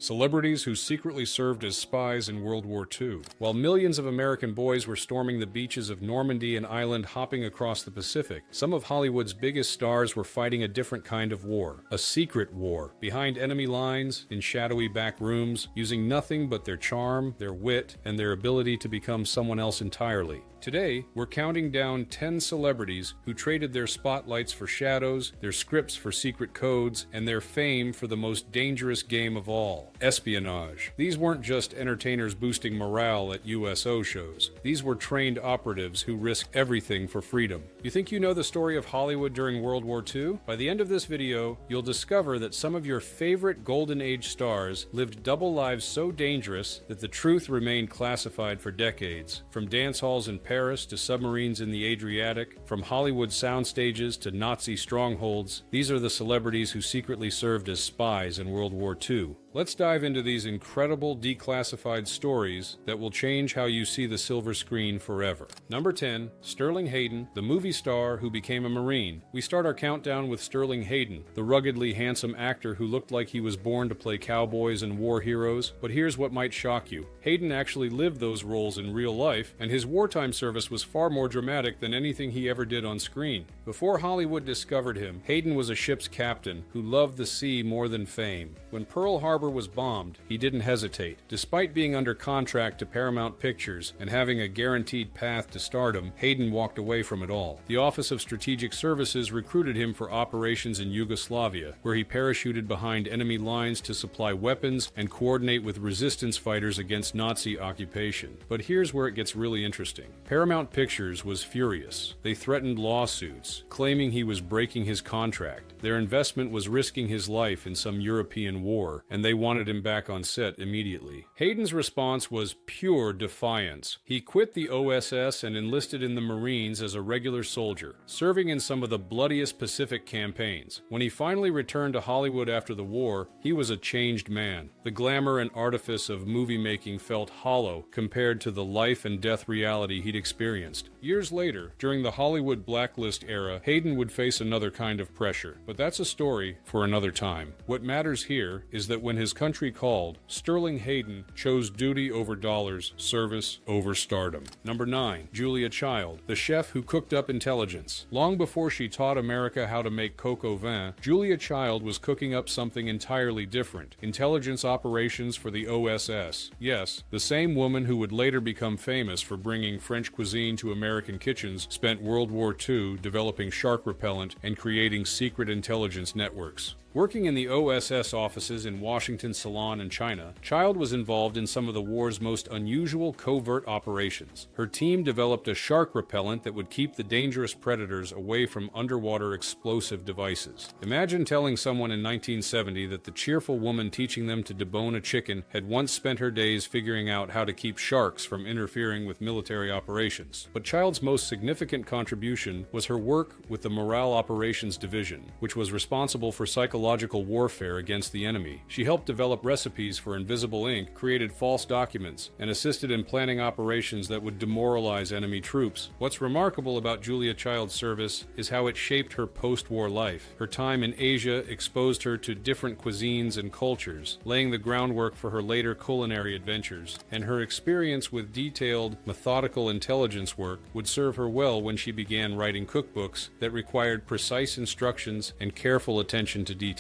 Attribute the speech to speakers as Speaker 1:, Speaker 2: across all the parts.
Speaker 1: Celebrities who secretly served as spies in World War II. While millions of American boys were storming the beaches of Normandy and Ireland hopping across the Pacific, some of Hollywood's biggest stars were fighting a different kind of war. A secret war. Behind enemy lines, in shadowy back rooms, using nothing but their charm, their wit, and their ability to become someone else entirely. Today, we're counting down 10 celebrities who traded their spotlights for shadows, their scripts for secret codes, and their fame for the most dangerous game of all, espionage. These weren't just entertainers boosting morale at USO shows. These were trained operatives who risked everything for freedom. You think you know the story of Hollywood during World War II? By the end of this video, you'll discover that some of your favorite Golden Age stars lived double lives so dangerous that the truth remained classified for decades. From dance halls in Paris to submarines in the Adriatic, from Hollywood sound stages to Nazi strongholds, these are the celebrities who secretly served as spies in World War II. Let's dive into these incredible declassified stories that will change how you see the silver screen forever. Number 10, Sterling Hayden, the movie star who became a Marine. We start our countdown with Sterling Hayden, the ruggedly handsome actor who looked like he was born to play cowboys and war heroes. But here's what might shock you. Hayden actually lived those roles in real life, and his wartime service was far more dramatic than anything he ever did on screen. Before Hollywood discovered him, Hayden was a ship's captain who loved the sea more than fame. When Pearl Harbor was bombed, he didn't hesitate. Despite being under contract to Paramount Pictures and having a guaranteed path to stardom, Hayden walked away from it all. The Office of Strategic Services recruited him for operations in Yugoslavia, where he parachuted behind enemy lines to supply weapons and coordinate with resistance fighters against Nazi occupation. But here's where it gets really interesting. Paramount Pictures was furious. They threatened lawsuits, claiming he was breaking his contract. Their investment was risking his life in some European war, and they wanted him back on set immediately. Hayden's response was pure defiance. He quit the OSS and enlisted in the Marines as a regular soldier, serving in some of the bloodiest Pacific campaigns. When he finally returned to Hollywood after the war, he was a changed man. The glamour and artifice of movie making felt hollow compared to the life and death reality he'd experienced. Years later, during the Hollywood blacklist era, Hayden would face another kind of pressure. But that's a story for another time. What matters here is that when his country called, Sterling Hayden chose duty over dollars, service over stardom. Number 9, Julia Child, the chef who cooked up intelligence. Long before she taught America how to make coq au vin, Julia Child was cooking up something entirely different: intelligence operations for the OSS. Yes, the same woman who would later become famous for bringing French cuisine to American kitchens spent World War II developing shark repellent and creating secret intelligence networks. Working in the OSS offices in Washington, Ceylon, and China, Child was involved in some of the war's most unusual covert operations. Her team developed a shark repellent that would keep the dangerous predators away from underwater explosive devices. Imagine telling someone in 1970 that the cheerful woman teaching them to debone a chicken had once spent her days figuring out how to keep sharks from interfering with military operations. But Child's most significant contribution was her work with the Morale Operations Division, which was responsible for psychological warfare against the enemy. She helped develop recipes for invisible ink, created false documents, and assisted in planning operations that would demoralize enemy troops. What's remarkable about Julia Child's service is how it shaped her post-war life. Her time in Asia exposed her to different cuisines and cultures, laying the groundwork for her later culinary adventures, and her experience with detailed, methodical intelligence work would serve her well when she began writing cookbooks that required precise instructions and careful attention to detail.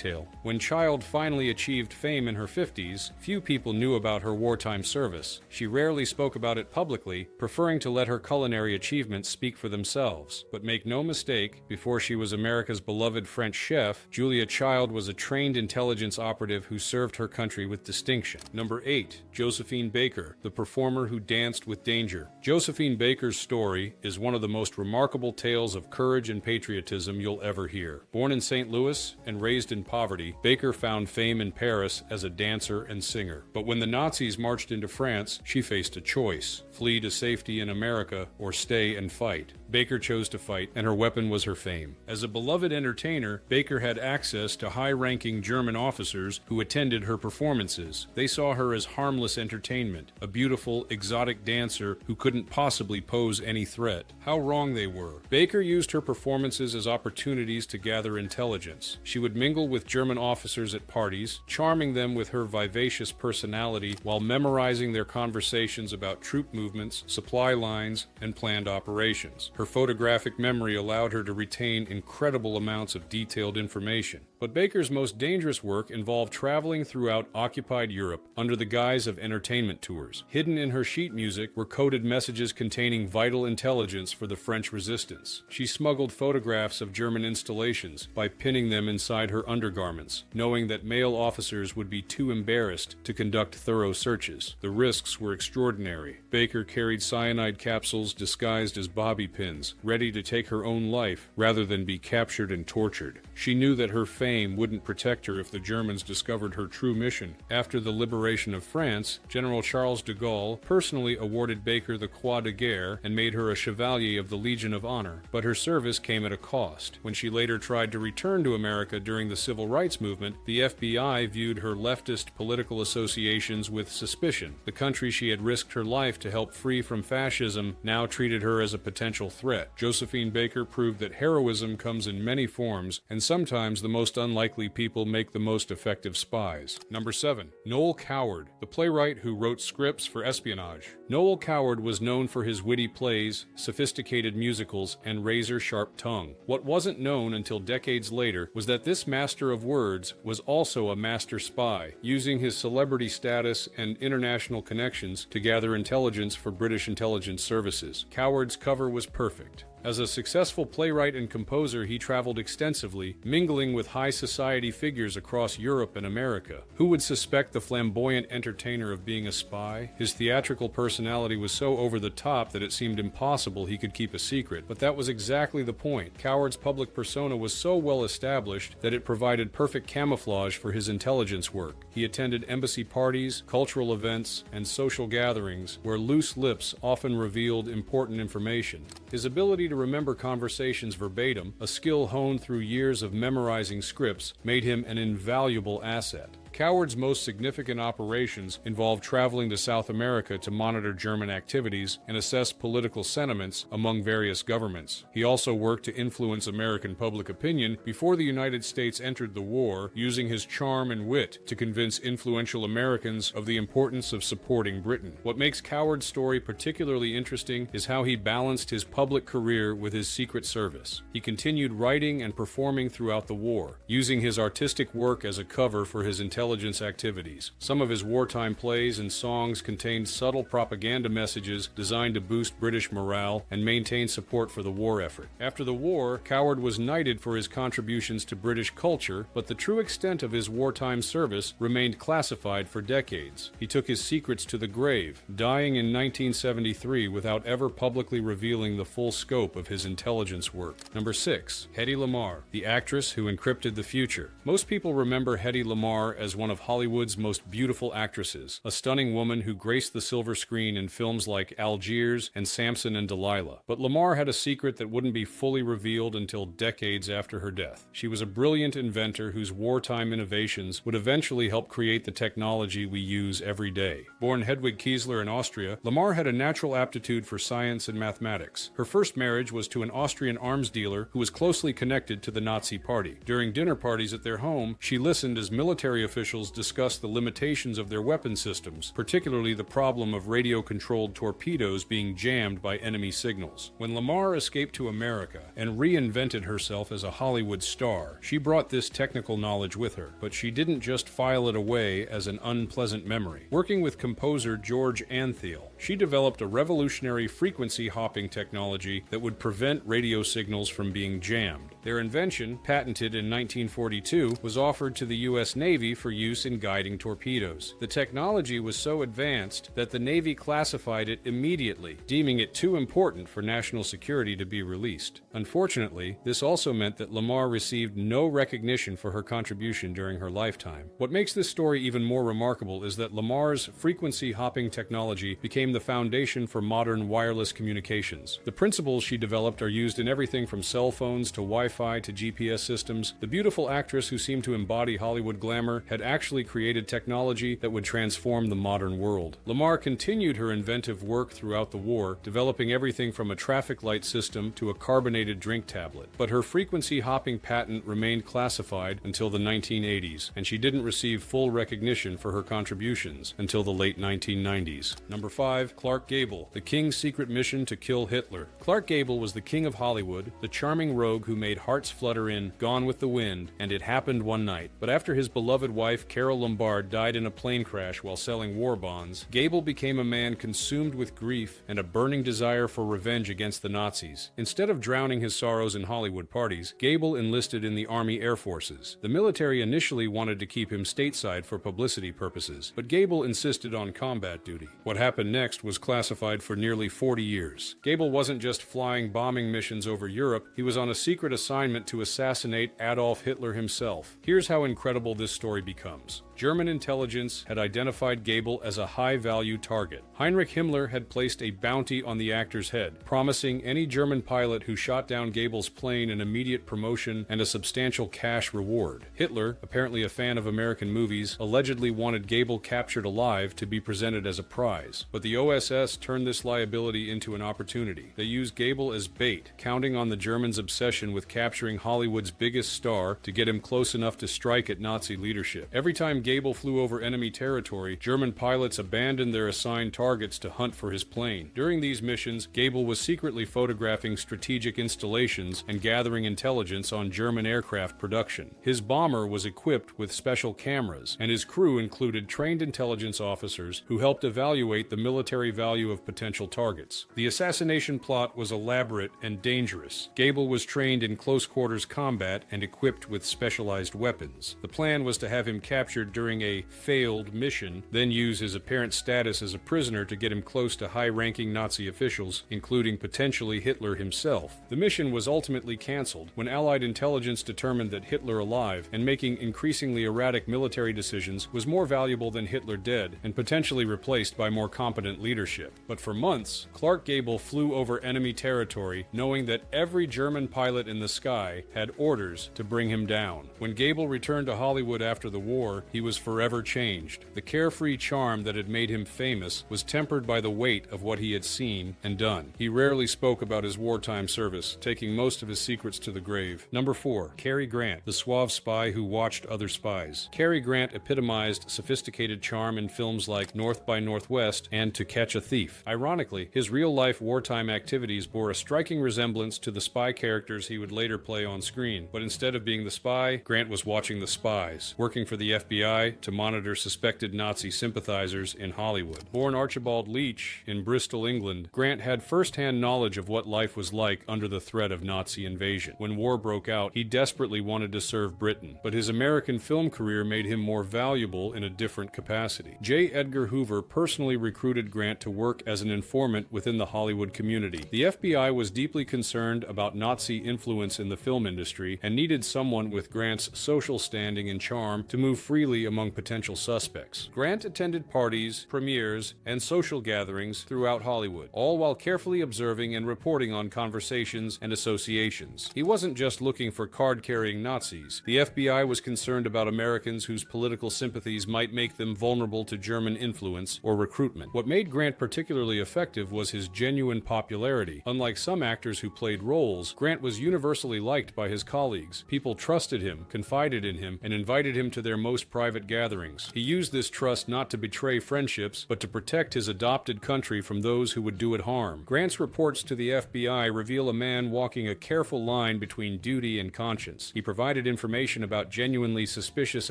Speaker 1: When Child finally achieved fame in her 50s, few people knew about her wartime service. She rarely spoke about it publicly, preferring to let her culinary achievements speak for themselves. But make no mistake, before she was America's beloved French chef, Julia Child was a trained intelligence operative who served her country with distinction. Number 8, Josephine Baker, the performer who danced with danger. Josephine Baker's story is one of the most remarkable tales of courage and patriotism you'll ever hear. Born in St. Louis and raised in poverty, Baker found fame in Paris as a dancer and singer. But when the Nazis marched into France, she faced a choice: flee to safety in America or stay and fight. Baker chose to fight, and her weapon was her fame. As a beloved entertainer, Baker had access to high-ranking German officers who attended her performances. They saw her as harmless entertainment, a beautiful, exotic dancer who couldn't possibly pose any threat. How wrong they were. Baker used her performances as opportunities to gather intelligence. She would mingle with German officers at parties, charming them with her vivacious personality while memorizing their conversations about troop movements, supply lines, and planned operations. Her photographic memory allowed her to retain incredible amounts of detailed information. But Baker's most dangerous work involved traveling throughout occupied Europe under the guise of entertainment tours. Hidden in her sheet music were coded messages containing vital intelligence for the French resistance. She smuggled photographs of German installations by pinning them inside her undergarments, knowing that male officers would be too embarrassed to conduct thorough searches. The risks were extraordinary. Baker carried cyanide capsules disguised as bobby pins, ready to take her own life rather than be captured and tortured. She knew that her fame wouldn't protect her if the Germans discovered her true mission. After the liberation of France, General Charles de Gaulle personally awarded Baker the Croix de Guerre and made her a Chevalier of the Legion of Honor, but her service came at a cost. When she later tried to return to America during the Civil Rights Movement, the FBI viewed her leftist political associations with suspicion. The country she had risked her life to help free from fascism now treated her as a potential threat. Josephine Baker proved that heroism comes in many forms, and sometimes the most unlikely people make the most effective spies. Number 7. Noel Coward, the playwright who wrote scripts for espionage. Noel Coward was known for his witty plays, sophisticated musicals, and razor-sharp tongue. What wasn't known until decades later was that this master of words was also a master spy, using his celebrity status and international connections to gather intelligence for British intelligence services. Coward's cover was perfect. As a successful playwright and composer, he traveled extensively, mingling with high society figures across Europe and America. Who would suspect the flamboyant entertainer of being a spy? His theatrical personality was so over the top that it seemed impossible he could keep a secret, but that was exactly the point. Coward's public persona was so well established that it provided perfect camouflage for his intelligence work. He attended embassy parties, cultural events, and social gatherings where loose lips often revealed important information. His ability to remember conversations verbatim, a skill honed through years of memorizing scripts, made him an invaluable asset. Coward's most significant operations involved traveling to South America to monitor German activities and assess political sentiments among various governments. He also worked to influence American public opinion before the United States entered the war, using his charm and wit to convince influential Americans of the importance of supporting Britain. What makes Coward's story particularly interesting is how he balanced his public career with his secret service. He continued writing and performing throughout the war, using his artistic work as a cover for his intelligence activities. Some of his wartime plays and songs contained subtle propaganda messages designed to boost British morale and maintain support for the war effort. After the war, Coward was knighted for his contributions to British culture, but the true extent of his wartime service remained classified for decades. He took his secrets to the grave, dying in 1973 without ever publicly revealing the full scope of his intelligence work. Number 6. Hedy Lamarr, the actress who encrypted the future. Most people remember Hedy Lamarr as one of Hollywood's most beautiful actresses, a stunning woman who graced the silver screen in films like Algiers and Samson and Delilah. But Lamarr had a secret that wouldn't be fully revealed until decades after her death. She was a brilliant inventor whose wartime innovations would eventually help create the technology we use every day. Born Hedwig Kiesler in Austria, Lamarr had a natural aptitude for science and mathematics. Her first marriage was to an Austrian arms dealer who was closely connected to the Nazi Party. During dinner parties at their home, she listened as military officials discussed the limitations of their weapon systems, particularly the problem of radio-controlled torpedoes being jammed by enemy signals. When Lamarr escaped to America and reinvented herself as a Hollywood star, she brought this technical knowledge with her, but she didn't just file it away as an unpleasant memory. Working with composer George Antheil, she developed a revolutionary frequency hopping technology that would prevent radio signals from being jammed. Their invention, patented in 1942, was offered to the U.S. Navy for use in guiding torpedoes. The technology was so advanced that the Navy classified it immediately, deeming it too important for national security to be released. Unfortunately, this also meant that Lamarr received no recognition for her contribution during her lifetime. What makes this story even more remarkable is that Lamarr's frequency hopping technology became the foundation for modern wireless communications. The principles she developed are used in everything from cell phones to Wi-Fi to GPS systems. The beautiful actress who seemed to embody Hollywood glamour had had actually created technology that would transform the modern world. Lamar continued her inventive work throughout the war, developing everything from a traffic light system to a carbonated drink tablet. But her frequency hopping patent remained classified until the 1980s, and she didn't receive full recognition for her contributions until the late 1990s. Number 5. Clark Gable, the King's secret mission to kill Hitler. Clark Gable was the king of Hollywood, the charming rogue who made hearts flutter in Gone with the Wind and It Happened One Night. But after his beloved wife Carol Lombard died in a plane crash while selling war bonds, Gable became a man consumed with grief and a burning desire for revenge against the Nazis. Instead of drowning his sorrows in Hollywood parties, Gable enlisted in the Army Air Forces. The military initially wanted to keep him stateside for publicity purposes, but Gable insisted on combat duty. What happened next was classified for nearly 40 years. Gable wasn't just flying bombing missions over Europe, he was on a secret assignment to assassinate Adolf Hitler himself. Here's how incredible this story becomes. German intelligence had identified Gable as a high-value target. Heinrich Himmler had placed a bounty on the actor's head, promising any German pilot who shot down Gable's plane an immediate promotion and a substantial cash reward. Hitler, apparently a fan of American movies, allegedly wanted Gable captured alive to be presented as a prize. But the OSS turned this liability into an opportunity. They used Gable as bait, counting on the Germans' obsession with capturing Hollywood's biggest star to get him close enough to strike at Nazi leadership. Every time Gable flew over enemy territory, German pilots abandoned their assigned targets to hunt for his plane. During these missions, Gable was secretly photographing strategic installations and gathering intelligence on German aircraft production. His bomber was equipped with special cameras, and his crew included trained intelligence officers who helped evaluate the military value of potential targets. The assassination plot was elaborate and dangerous. Gable was trained in close-quarters combat and equipped with specialized weapons. The plan was to have him captured during a failed mission, then use his apparent status as a prisoner to get him close to high-ranking Nazi officials, including potentially Hitler himself. The mission was ultimately canceled when Allied intelligence determined that Hitler alive and making increasingly erratic military decisions was more valuable than Hitler dead and potentially replaced by more competent leadership. But for months, Clark Gable flew over enemy territory knowing that every German pilot in the sky had orders to bring him down. When Gable returned to Hollywood after the war, he was forever changed. The carefree charm that had made him famous was tempered by the weight of what he had seen and done. He rarely spoke about his wartime service, taking most of his secrets to the grave. Number 4. Cary Grant, the suave spy who watched other spies. Cary Grant epitomized sophisticated charm in films like North by Northwest and To Catch a Thief. Ironically, his real-life wartime activities bore a striking resemblance to the spy characters he would later play on screen. But instead of being the spy, Grant was watching the spies, working for the FBI to monitor suspected Nazi sympathizers in Hollywood. Born Archibald Leach in Bristol, England, Grant had first-hand knowledge of what life was like under the threat of Nazi invasion. When war broke out, he desperately wanted to serve Britain, but his American film career made him more valuable in a different capacity. J. Edgar Hoover personally recruited Grant to work as an informant within the Hollywood community. The FBI was deeply concerned about Nazi influence in the film industry and needed someone with Grant's social standing and charm to move freely among potential suspects. Grant attended parties, premieres, and social gatherings throughout Hollywood, all while carefully observing and reporting on conversations and associations. He wasn't just looking for card-carrying Nazis. The FBI was concerned about Americans whose political sympathies might make them vulnerable to German influence or recruitment. What made Grant particularly effective was his genuine popularity. Unlike some actors who played roles, Grant was universally liked by his colleagues. People trusted him, confided in him, and invited him to their most private gatherings. He used this trust not to betray friendships, but to protect his adopted country from those who would do it harm. Grant's reports to the FBI reveal a man walking a careful line between duty and conscience. He provided information about genuinely suspicious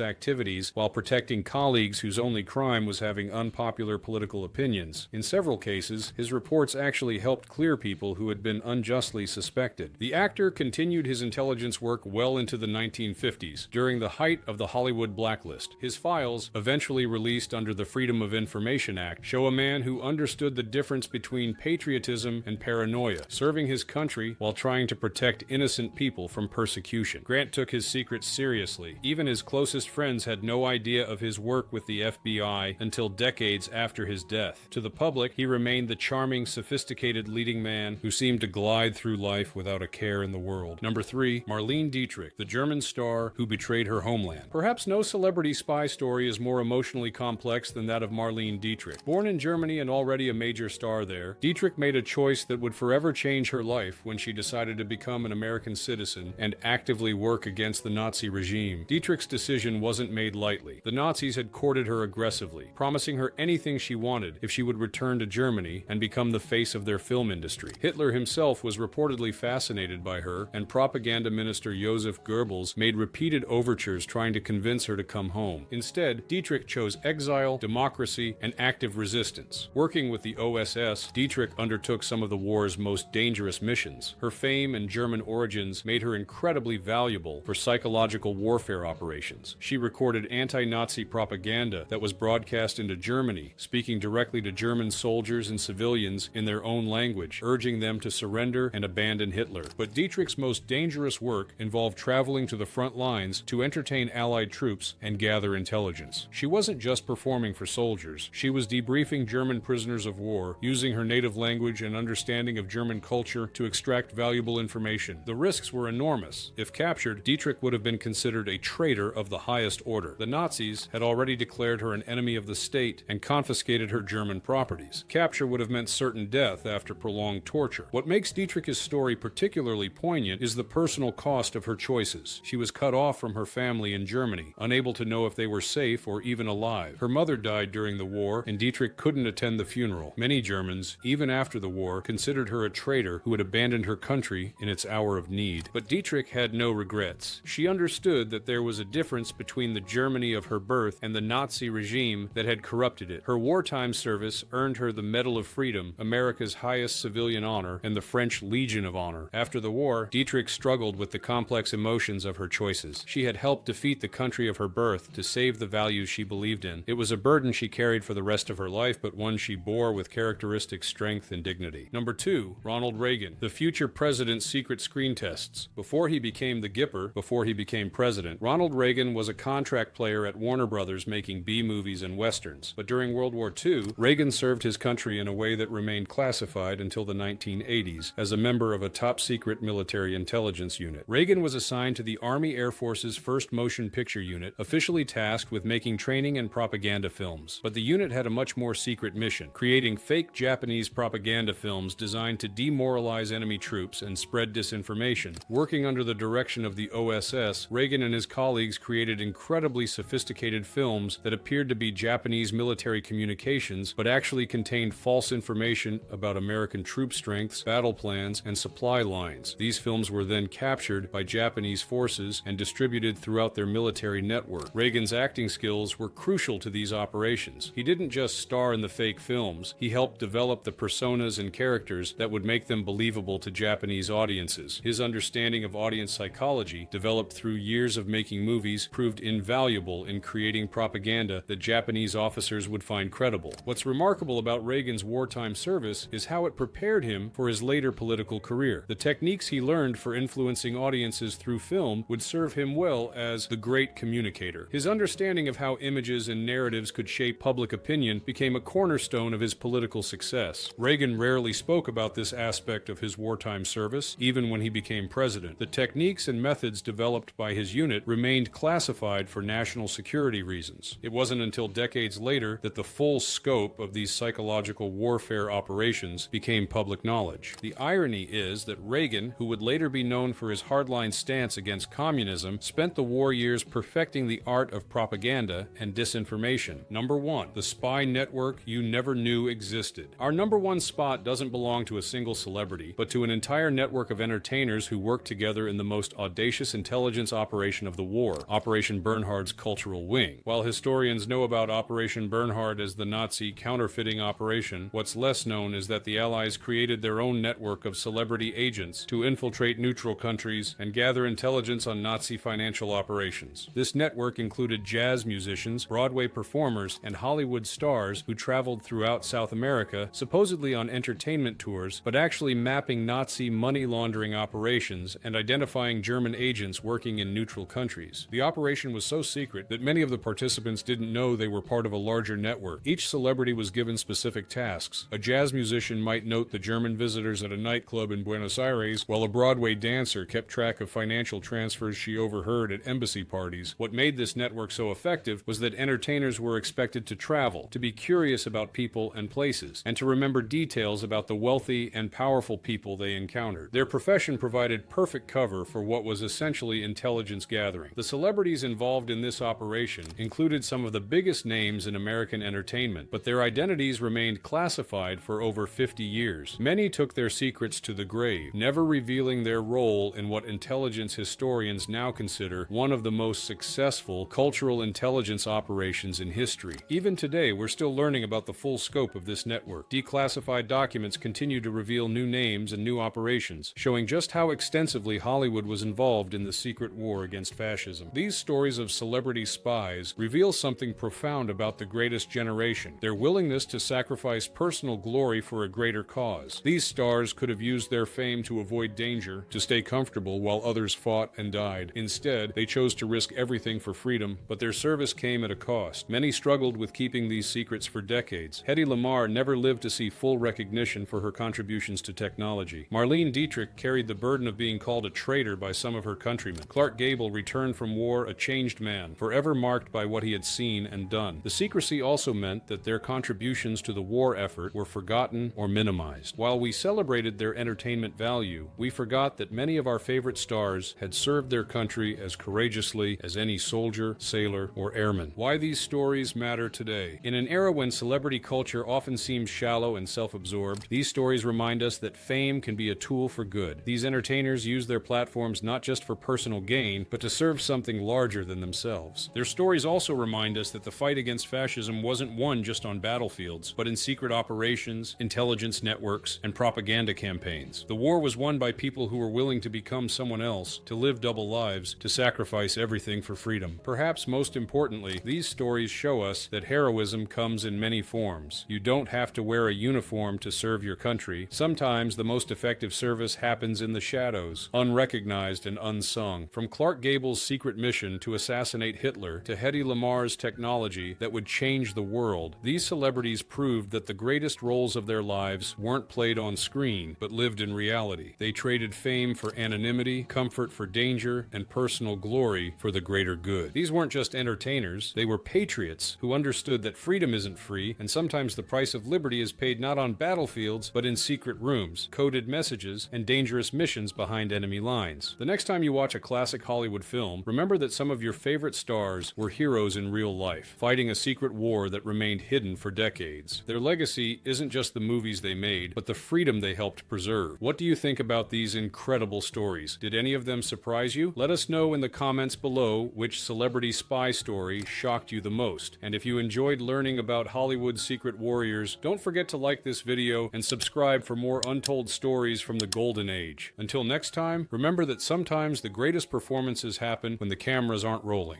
Speaker 1: activities while protecting colleagues whose only crime was having unpopular political opinions. In several cases, his reports actually helped clear people who had been unjustly suspected. The actor continued his intelligence work well into the 1950s, during the height of the Hollywood blacklist. His files, eventually released under the Freedom of Information Act, show a man who understood the difference between patriotism and paranoia, serving his country while trying to protect innocent people from persecution. Grant took his secrets seriously. Even his closest friends had no idea of his work with the FBI until decades after his death. To the public, he remained the charming, sophisticated leading man who seemed to glide through life without a care in the world. Number 3. Marlene Dietrich, the German star who betrayed her homeland. Perhaps no celebrity spy story is more emotionally complex than that of Marlene Dietrich. Born in Germany and already a major star there, Dietrich made a choice that would forever change her life when she decided to become an American citizen and actively work against the Nazi regime. Dietrich's decision wasn't made lightly. The Nazis had courted her aggressively, promising her anything she wanted if she would return to Germany and become the face of their film industry. Hitler himself was reportedly fascinated by her, and propaganda minister Joseph Goebbels made repeated overtures trying to convince her to come home. Instead, Dietrich chose exile, democracy, and active resistance. Working with the OSS, Dietrich undertook some of the war's most dangerous missions. Her fame and German origins made her incredibly valuable for psychological warfare operations. She recorded anti-Nazi propaganda that was broadcast into Germany, speaking directly to German soldiers and civilians in their own language, urging them to surrender and abandon Hitler. But Dietrich's most dangerous work involved traveling to the front lines to entertain Allied troops and gather intelligence. She wasn't just performing for soldiers. She was debriefing German prisoners of war, using her native language and understanding of German culture to extract valuable information. The risks were enormous. If captured, Dietrich would have been considered a traitor of the highest order. The Nazis had already declared her an enemy of the state and confiscated her German properties. Capture would have meant certain death after prolonged torture. What makes Dietrich's story particularly poignant is the personal cost of her choices. She was cut off from her family in Germany, unable to know if they were safe or even alive. Her mother died during the war, and Dietrich couldn't attend the funeral. Many Germans, even after the war, considered her a traitor who had abandoned her country in its hour of need. But Dietrich had no regrets. She understood that there was a difference between the Germany of her birth and the Nazi regime that had corrupted it. Her wartime service earned her the Medal of Freedom, America's highest civilian honor, and the French Legion of Honor. After the war, Dietrich struggled with the complex emotions of her choices. She had helped defeat the country of her birth to save the values she believed in. It was a burden she carried for the rest of her life, but one she bore with characteristic strength and dignity. Number 2, Ronald Reagan, the future president's secret screen tests. Before he became the Gipper, before he became president, Ronald Reagan was a contract player at Warner Brothers making B-movies and westerns. But during World War II, Reagan served his country in a way that remained classified until the 1980s as a member of a top-secret military intelligence unit. Reagan was assigned to the Army Air Force's 1st Motion Picture Unit, officially tasked with making training and propaganda films. But the unit had a much more secret mission, creating fake Japanese propaganda films designed to demoralize enemy troops and spread disinformation. Working under the direction of the OSS, Reagan and his colleagues created incredibly sophisticated films that appeared to be Japanese military communications, but actually contained false information about American troop strengths, battle plans, and supply lines. These films were then captured by Japanese forces and distributed throughout their military network. Reagan's acting skills were crucial to these operations. He didn't just star in the fake films, he helped develop the personas and characters that would make them believable to Japanese audiences. His understanding of audience psychology, developed through years of making movies, proved invaluable in creating propaganda that Japanese officers would find credible. What's remarkable about Reagan's wartime service is how it prepared him for his later political career. The techniques he learned for influencing audiences through film would serve him well as the great communicator. His understanding of how images and narratives could shape public opinion became a cornerstone of his political success. Reagan rarely spoke about this aspect of his wartime service, even when he became president. The techniques and methods developed by his unit remained classified for national security reasons. It wasn't until decades later that the full scope of these psychological warfare operations became public knowledge. The irony is that Reagan, who would later be known for his hardline stance against communism, spent the war years perfecting the art of propaganda and disinformation. Number 1, the spy network you never knew existed. Our number 1 spot doesn't belong to a single celebrity, but to an entire network of entertainers who worked together in the most audacious intelligence operation of the war, Operation Bernhard's cultural wing. While historians know about Operation Bernhard as the Nazi counterfeiting operation, what's less known is that the Allies created their own network of celebrity agents to infiltrate neutral countries and gather intelligence on Nazi financial operations. This network included jazz musicians, Broadway performers, and Hollywood stars who traveled throughout South America, supposedly on entertainment tours, but actually mapping Nazi money laundering operations and identifying German agents working in neutral countries. The operation was so secret that many of the participants didn't know they were part of a larger network. Each celebrity was given specific tasks. A jazz musician might note the German visitors at a nightclub in Buenos Aires, while a Broadway dancer kept track of financial transfers she overheard at embassy parties. What made this network network so effective was that entertainers were expected to travel, to be curious about people and places, and to remember details about the wealthy and powerful people they encountered. Their profession provided perfect cover for what was essentially intelligence gathering. The celebrities involved in this operation included some of the biggest names in American entertainment, but their identities remained classified for over 50 years. Many took their secrets to the grave, never revealing their role in what intelligence historians now consider one of the most successful cultural intelligence operations in history. Even today, we're still learning about the full scope of this network. Declassified documents continue to reveal new names and new operations, showing just how extensively Hollywood was involved in the secret war against fascism. These stories of celebrity spies reveal something profound about the greatest generation, their willingness to sacrifice personal glory for a greater cause. These stars could have used their fame to avoid danger, to stay comfortable while others fought and died. Instead, they chose to risk everything for freedom, but their service came at a cost. Many struggled with keeping these secrets for decades. Hedy Lamarr never lived to see full recognition for her contributions to technology. Marlene Dietrich carried the burden of being called a traitor by some of her countrymen. Clark Gable returned from war a changed man, forever marked by what he had seen and done. The secrecy also meant that their contributions to the war effort were forgotten or minimized. While we celebrated their entertainment value, we forgot that many of our favorite stars had served their country as courageously as any soldier, sailor, or airman. Why these stories matter today. In an era when celebrity culture often seems shallow and self-absorbed, these stories remind us that fame can be a tool for good. These entertainers use their platforms not just for personal gain, but to serve something larger than themselves. Their stories also remind us that the fight against fascism wasn't won just on battlefields, but in secret operations, intelligence networks, and propaganda campaigns. The war was won by people who were willing to become someone else, to live double lives, to sacrifice everything for freedom. Perhaps most importantly, these stories show us that heroism comes in many forms. You don't have to wear a uniform to serve your country. Sometimes the most effective service happens in the shadows, unrecognized and unsung. From Clark Gable's secret mission to assassinate Hitler, to Hedy Lamarr's technology that would change the world, these celebrities proved that the greatest roles of their lives weren't played on screen, but lived in reality. They traded fame for anonymity, comfort for danger, and personal glory for the greater good. These weren't just entertainers, they were patriots who understood that freedom isn't free, and sometimes the price of liberty is paid not on battlefields, but in secret rooms, coded messages, and dangerous missions behind enemy lines. The next time you watch a classic Hollywood film, remember that some of your favorite stars were heroes in real life, fighting a secret war that remained hidden for decades. Their legacy isn't just the movies they made, but the freedom they helped preserve. What do you think about these incredible stories? Did any of them surprise you? Let us know in the comments below which celebrity spy story shocked you the most. And if you enjoyed learning about Hollywood's secret warriors, don't forget to like this video and subscribe for more untold stories from the Golden Age. Until next time, remember that sometimes the greatest performances happen when the cameras aren't rolling.